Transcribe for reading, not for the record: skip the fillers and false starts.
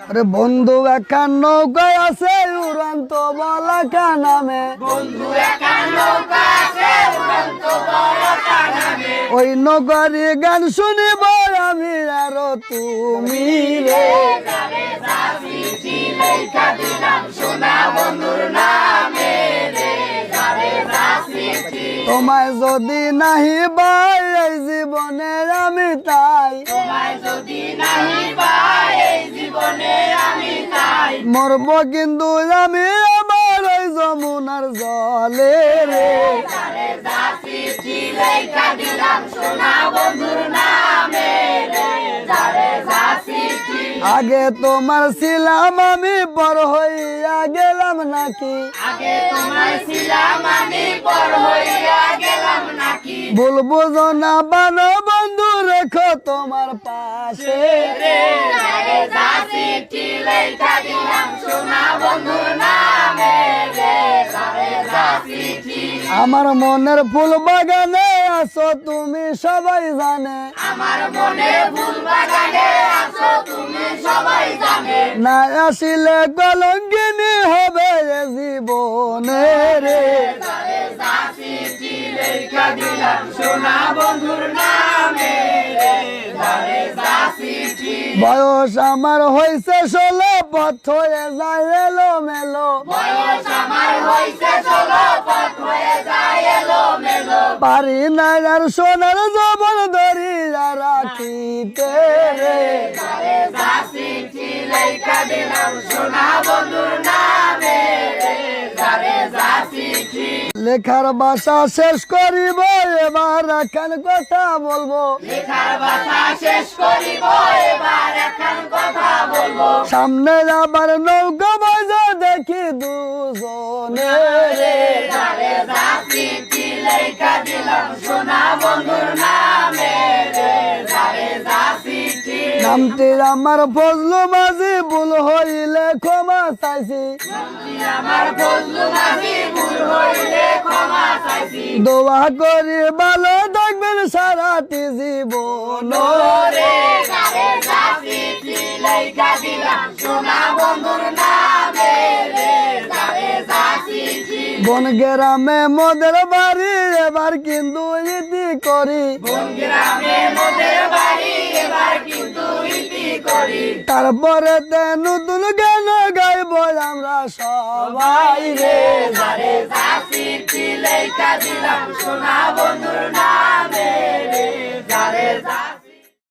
আরে বন্ধু একা নৌকায় আছে উড়ন্ত বলাকা নামে, ওই নৌকারি গান শুনিব আমি আর তুমি রে। তোমায় যদি নাহি পাই এই জীবনে আমি তাই, মরব কিন্তু আমি আমার ওই যমুনার জলে রে। আগে তোমার ছিলাম আমি পর হইয়া গেলাম নাকি, বলবো না বানো বন্ধু রেখো তোমার পাশে রে। আমার মনের ফুল বাগানে আছো তুমি সবাই জানে, না আসিলে কলঙ্কিনী হবে জীবনে রে। বয়স আমার হইছে 16 পথ হয়ে যায় এলো মেলো, পারি না আর সোনার জবন ধরিয়া রাখিতে রে। লেখার ভাষা শেষ করিব এবার এখন কথা বলবো, সামনে আবার নৌকা বাজা দেখি দুজনে রে। নামটি আমার ফজলু মাঝি ভুল হইলে ক্ষমা চাইছি, দোয়া করি ভালো থাকবেন সারাটি জীবন রে। বন গ্রামে মোদের বাড়ি এবার কিন্তু ইতি করি, তারপরে নতুন গান গাইব আমরা সবাই রে। সোনা বন্ধুর নামে রে।